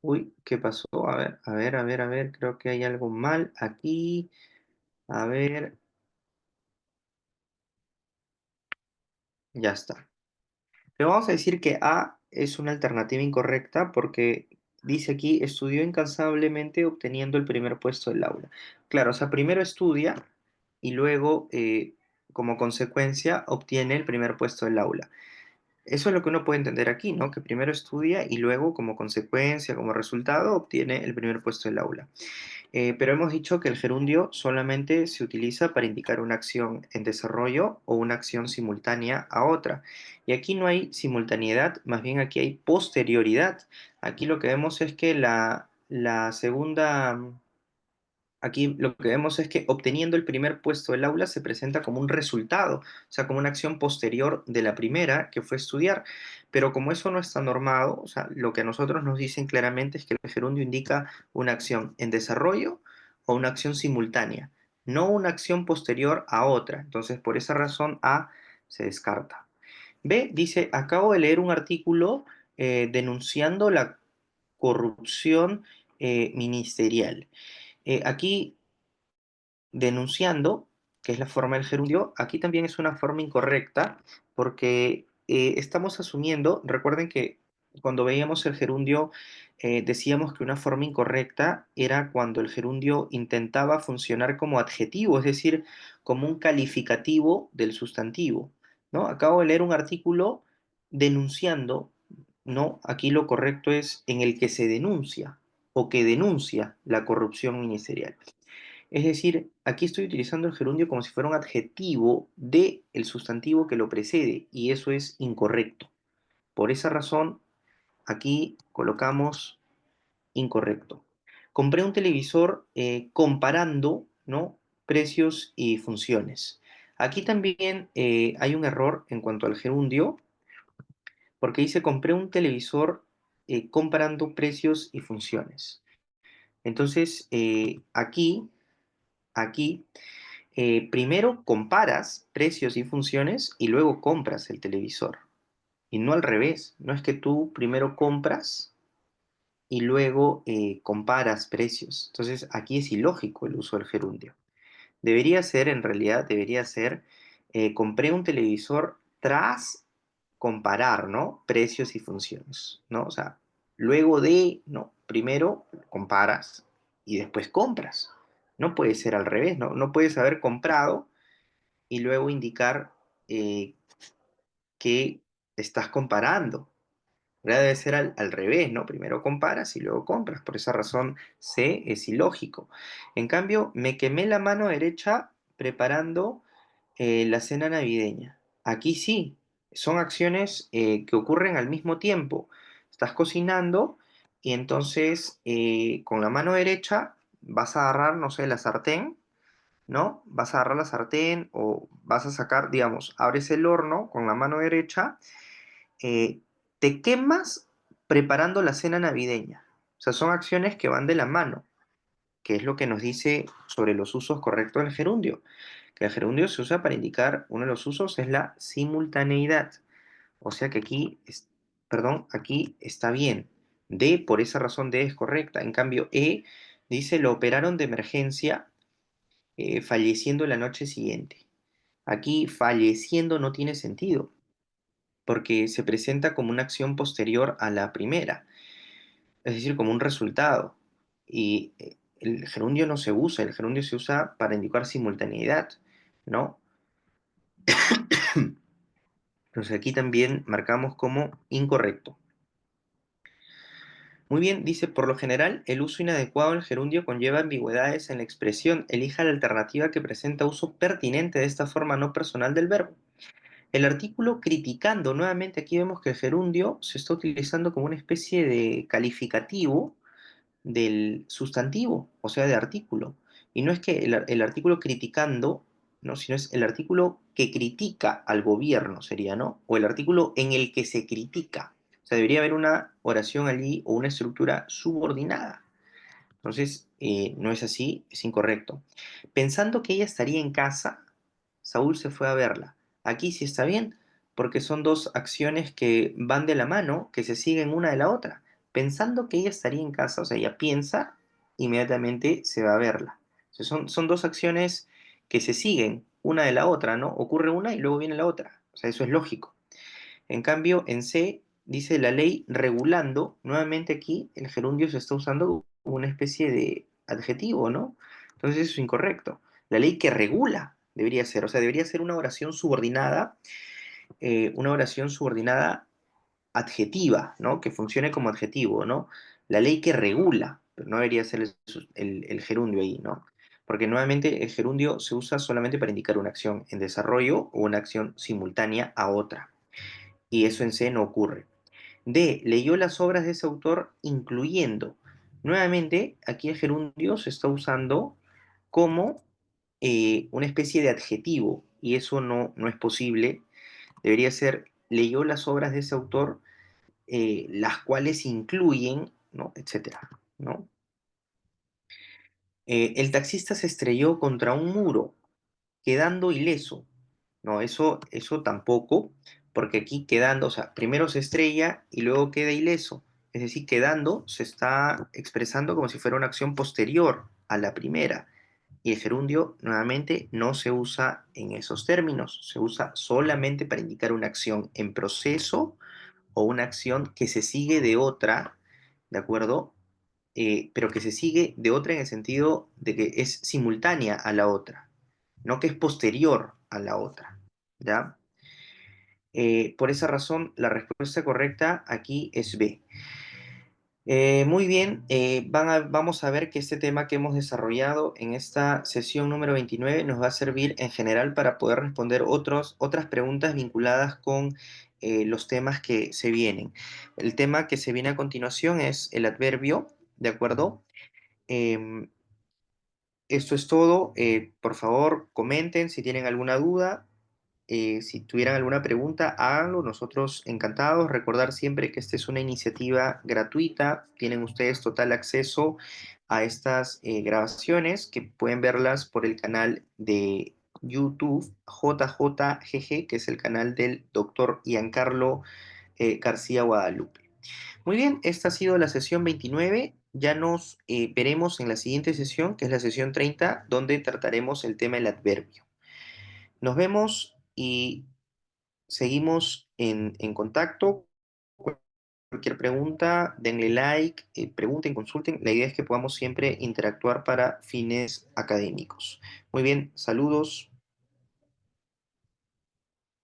Uy, ¿qué pasó? A ver, a ver, a ver, a ver, creo que hay algo mal aquí. A ver, ya está. Le vamos a decir que A es una alternativa incorrecta porque dice aquí, estudió incansablemente obteniendo el primer puesto del aula. Claro, o sea, primero estudia y luego como consecuencia, obtiene el primer puesto del aula. Eso es lo que uno puede entender aquí, ¿no? Que primero estudia y luego, como consecuencia, como resultado, obtiene el primer puesto del aula. Pero hemos dicho que el gerundio solamente se utiliza para indicar una acción en desarrollo o una acción simultánea a otra. Y aquí no hay simultaneidad, más bien aquí hay posterioridad. Aquí lo que vemos es que la segunda Aquí lo que vemos es que obteniendo el primer puesto del aula se presenta como un resultado, o sea, como una acción posterior de la primera, que fue estudiar. Pero como eso no está normado, o sea, lo que a nosotros nos dicen claramente es que el gerundio indica una acción en desarrollo o una acción simultánea, no una acción posterior a otra. Entonces, por esa razón, A se descarta. B dice, acabo de leer un artículo denunciando la corrupción ministerial. Aquí denunciando, que es la forma del gerundio, aquí también es una forma incorrecta porque estamos asumiendo, recuerden que cuando veíamos el gerundio decíamos que una forma incorrecta era cuando el gerundio intentaba funcionar como adjetivo, es decir, como un calificativo del sustantivo, ¿no? Acabo de leer un artículo denunciando, ¿no? Aquí lo correcto es en el que se denuncia o que denuncia la corrupción ministerial. Es decir, aquí estoy utilizando el gerundio como si fuera un adjetivo de el sustantivo que lo precede y eso es incorrecto. Por esa razón, aquí colocamos incorrecto. Compré un televisor comparando, ¿no?, precios y funciones. Aquí también hay un error en cuanto al gerundio, porque dice compré un televisor comparando precios y funciones. Entonces, aquí primero comparas precios y funciones y luego compras el televisor. Y no al revés. No es que tú primero compras y luego comparas precios. Entonces aquí es ilógico el uso del gerundio. Debería ser, en realidad, debería ser, compré un televisor tras comparar, ¿no? Precios y funciones, ¿no? O sea, luego de, ¿no? Primero comparas y después compras. No puede ser al revés, ¿no? No puedes haber comprado y luego indicar eh, que estás comparando. Ahora debe ser al revés, ¿no? Primero comparas y luego compras. Por esa razón, C es ilógico. En cambio, me quemé la mano derecha preparando la cena navideña. Aquí sí, son acciones que ocurren al mismo tiempo. Estás cocinando y entonces con la mano derecha vas a agarrar, no sé, la sartén, ¿no? Vas a agarrar la sartén o vas a sacar, digamos, abres el horno con la mano derecha, eh, te quemas preparando la cena navideña. O sea, son acciones que van de la mano, que es lo que nos dice sobre los usos correctos del gerundio. Que el gerundio se usa para indicar, uno de los usos es la simultaneidad. O sea que aquí, perdón, aquí está bien. D, por esa razón D es correcta. En cambio, E dice, lo operaron de emergencia falleciendo la noche siguiente. Aquí falleciendo no tiene sentido, porque se presenta como una acción posterior a la primera, es decir, como un resultado. Y el gerundio no se usa, el gerundio se usa para indicar simultaneidad, ¿no? Entonces aquí también marcamos como incorrecto. Muy bien, dice, por lo general, el uso inadecuado del gerundio conlleva ambigüedades en la expresión. Elija la alternativa que presenta uso pertinente de esta forma no personal del verbo. El artículo criticando, nuevamente aquí vemos que el gerundio se está utilizando como una especie de calificativo del sustantivo, o sea, de artículo. Y no es que el artículo criticando, ¿no? Sino es el artículo que critica al gobierno, sería, ¿no? O el artículo en el que se critica. O sea, debería haber una oración allí o una estructura subordinada. Entonces, no es así, es incorrecto. Pensando que ella estaría en casa, Saúl se fue a verla. Aquí sí está bien, porque son dos acciones que van de la mano, que se siguen una de la otra. Pensando que ella estaría en casa, o sea, ella piensa, inmediatamente se va a verla. O sea, son dos acciones que se siguen una de la otra, ¿no? Ocurre una y luego viene la otra. O sea, eso es lógico. En cambio, en C dice la ley regulando, nuevamente aquí el gerundio se está usando como una especie de adjetivo, ¿no? Entonces eso es incorrecto. La ley que regula. debería ser. O sea, debería ser una oración subordinada adjetiva, ¿no? Que funcione como adjetivo, ¿no? La ley que regula, pero no debería ser el gerundio ahí, ¿no? Porque nuevamente el gerundio se usa solamente para indicar una acción en desarrollo o una acción simultánea a otra. Y eso en C no ocurre. D. Leyó las obras de ese autor incluyendo. Nuevamente, aquí el gerundio se está usando como una especie de adjetivo y eso no es posible. Debería ser leyó las obras de ese autor, las cuales incluyen, ¿no? Etcétera, ¿no? El taxista se estrelló contra un muro, quedando ileso. No, eso tampoco, porque aquí quedando, o sea, primero se estrella y luego queda ileso. Es decir, quedando se está expresando como si fuera una acción posterior a la primera. Y el gerundio, nuevamente, no se usa en esos términos, se usa solamente para indicar una acción en proceso o una acción que se sigue de otra, ¿de acuerdo? Pero que se sigue de otra en el sentido de que es simultánea a la otra, no que es posterior a la otra, ¿ya? Por esa razón, la respuesta correcta aquí es B. Muy bien, vamos a ver que este tema que hemos desarrollado en esta sesión número 29 nos va a servir en general para poder responder otras preguntas vinculadas con los temas que se vienen. El tema que se viene a continuación es el adverbio, ¿de acuerdo? Em, Esto es todo. Por favor, comenten si tienen alguna duda. Si tuvieran alguna pregunta, háganlo. Nosotros encantados. Recordar siempre que esta es una iniciativa gratuita. Tienen ustedes total acceso a estas grabaciones que pueden verlas por el canal de YouTube JJGG, que es el canal del doctor Giancarlo García Guadalupe. Muy bien, esta ha sido la sesión 29. Ya nos veremos en la siguiente sesión, que es la sesión 30, donde trataremos el tema del adverbio. Nos vemos y seguimos en contacto. Cualquier pregunta, denle like, pregunten, consulten. La idea es que podamos siempre interactuar para fines académicos. Muy bien, saludos.